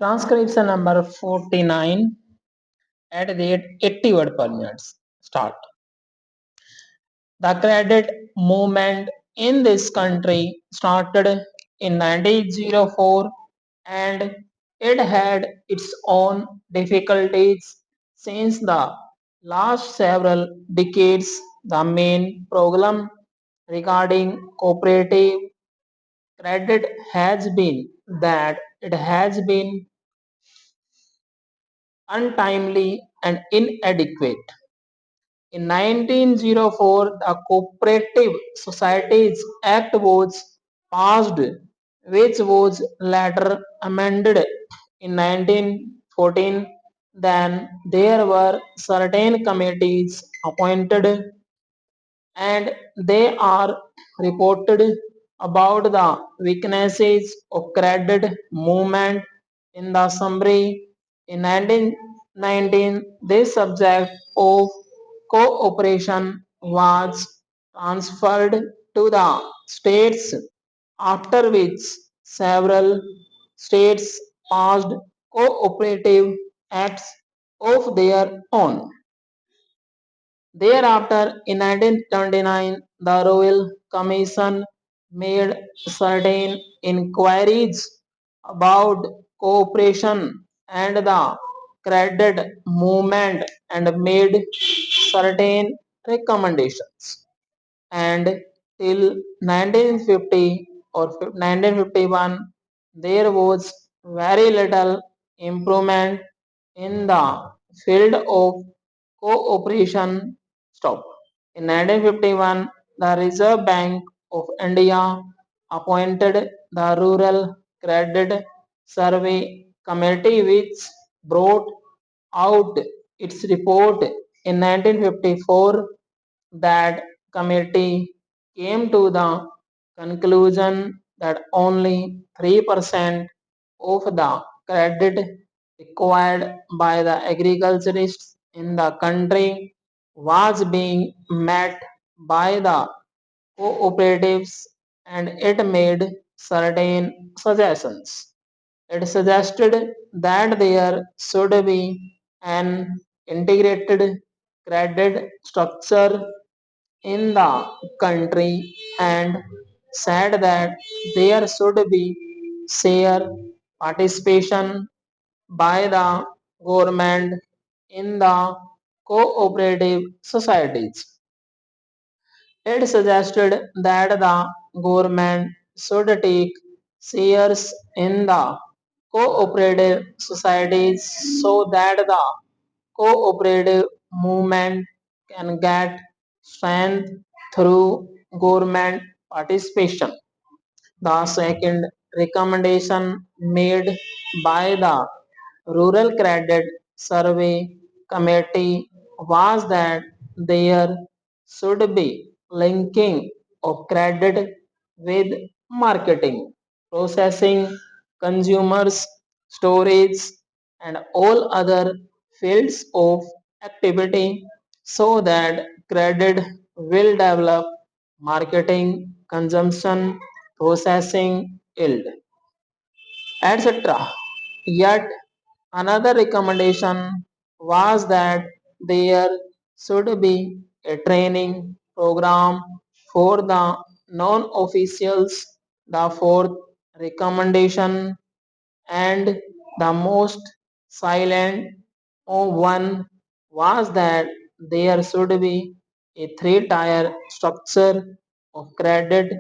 Transcription number 49 at the 80 word per minute. Start. The credit movement in this country started in 1904 and it had its own difficulties since the last several decades. The main problem regarding cooperative credit has been that it has been untimely and inadequate. In 1904, the Cooperative Societies Act was passed, which was later amended in 1914. Then there were certain committees appointed and they are reported about the weaknesses of credit movement in the summary. In 1919, this subject of cooperation was transferred to the states, after which several states passed cooperative acts of their own. Thereafter, in 1929, the Royal Commission made certain inquiries about cooperation and the credit movement and made certain recommendations. And till 1950 or 1951, there was very little improvement in the field of cooperation stop. In 1951, the Reserve Bank of India appointed the Rural Credit Survey Committee, which brought out its report in 1954. That committee came to the conclusion that only 3% of the credit required by the agriculturists in the country was being met by the cooperatives, and it made certain suggestions. It suggested that there should be an integrated credit structure in the country and said that there should be share participation by the government in the cooperative societies. It suggested that the government should take shares in the cooperative societies so that the cooperative movement can get strength through government participation. The second recommendation made by the Rural Credit Survey Committee was that there should be linking of credit with marketing, processing, consumers, storage, and all other fields of activity so that credit will develop marketing, consumption, processing, yield, etc. Yet another recommendation was that there should be a training program for the non-officials. The fourth recommendation and the most silent one was that there should be a three-tier structure of credit.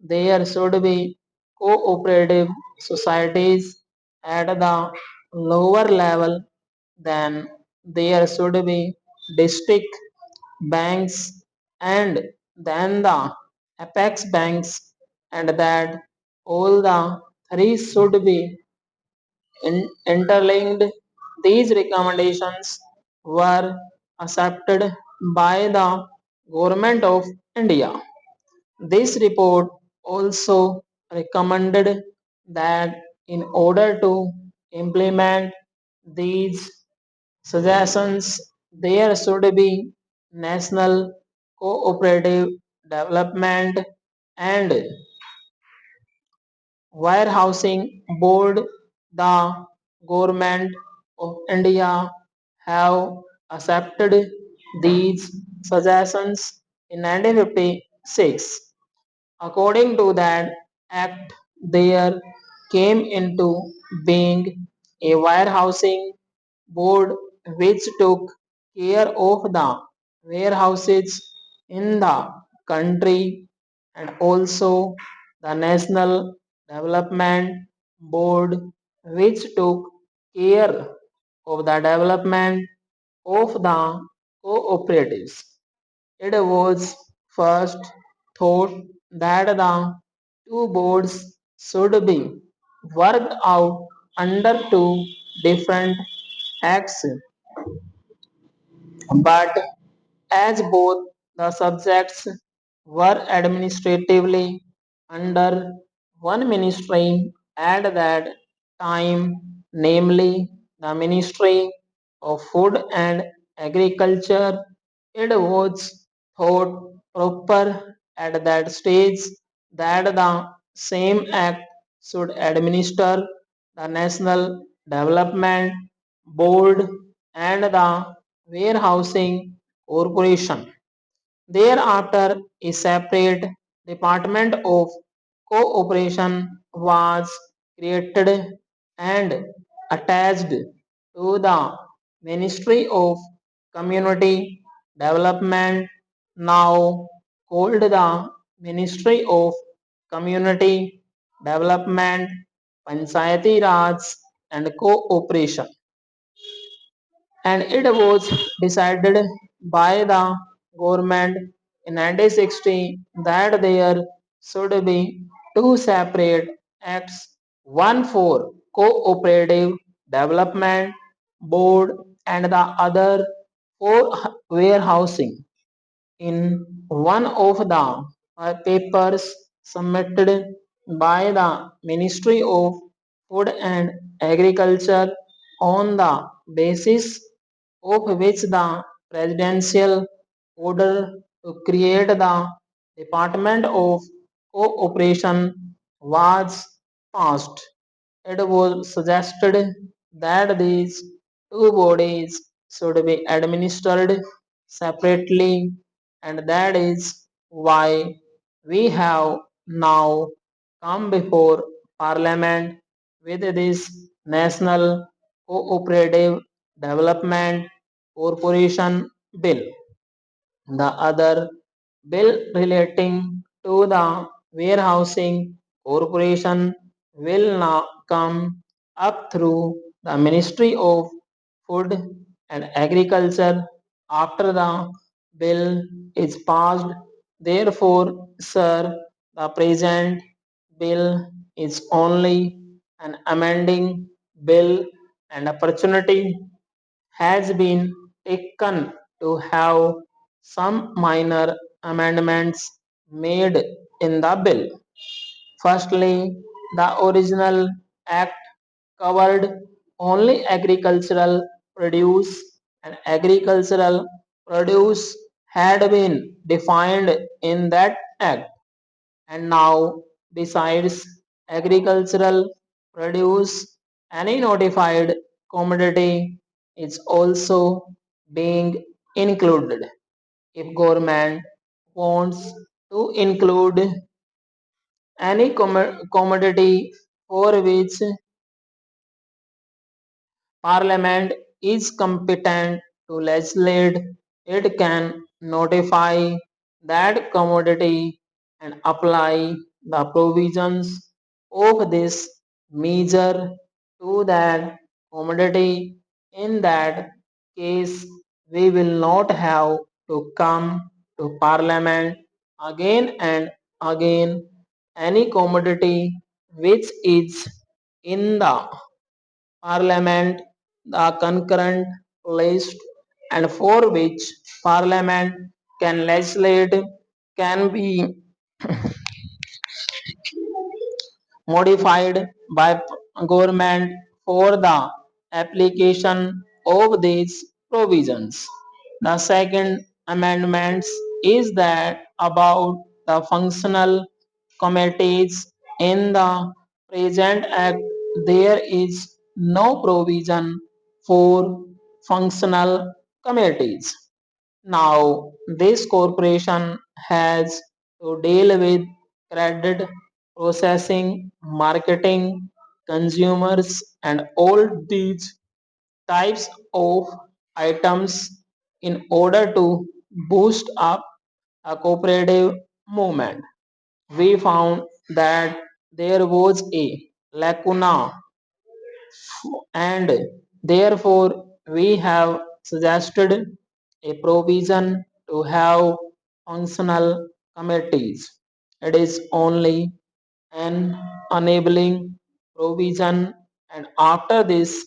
There should be cooperative societies at the lower level, then there should be district banks and then the apex banks, and that all the three should be interlinked. These recommendations were accepted by the Government of India. This report also recommended that in order to implement these suggestions, there should be national cooperative development and warehousing board. The Government of India have accepted these suggestions in 1956. According to that act, there came into being a warehousing board which took care of the warehouses in the country, and also the National Development Board which took care of the development of the cooperatives. It was first thought that the two boards should be worked out under two different acts, but as both the subjects were administratively under one ministry at that time, namely the Ministry of Food and Agriculture, it was thought proper at that stage that the same act should administer the National Development Board and the Warehousing Corporation. Thereafter, a separate Department of Cooperation was created and attached to the Ministry of Community Development, now called the Ministry of Community Development, Panchayati Raj and Cooperation, and it was decided by the government in 1960 that there should be two separate acts, one for cooperative development board and the other for warehousing. In one of the papers submitted by the Ministry of Food and Agriculture, on the basis of which the presidential order to create the Department of Cooperation was passed, it was suggested that these two bodies should be administered separately, and that is why we have now come before Parliament with this National Cooperative Development Corporation Bill. The other bill relating to the warehousing corporation will now come up through the Ministry of Food and Agriculture after the bill is passed. Therefore, sir, the present bill is only an amending bill, and opportunity has been taken to have some minor amendments made in the bill. Firstly, the original act covered only agricultural produce, and agricultural produce had been defined in that act, and now besides agricultural produce, any notified commodity is also being included. If government wants to include any commodity for which Parliament is competent to legislate, it can notify that commodity and apply the provisions of this measure to that commodity. In that case, we will not have to come to Parliament again and again. Any commodity which is in the Parliament, the concurrent list, and for which Parliament can legislate, can be modified by government for the application of these provisions. The second amendment is that about the functional committees. In the present act there is no provision for functional committees. Now, this corporation has to deal with credit processing, marketing, consumers, and all these types of items in order to boost up a cooperative movement. We found that there was a lacuna and therefore we have suggested a provision to have functional committees. It is only an enabling provision, and after this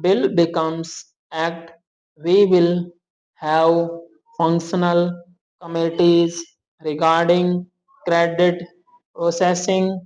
bill becomes act, we will have functional committees regarding credit processing,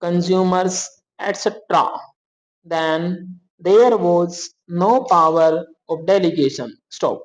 consumers, etc. Then there was no power of delegation. Stop.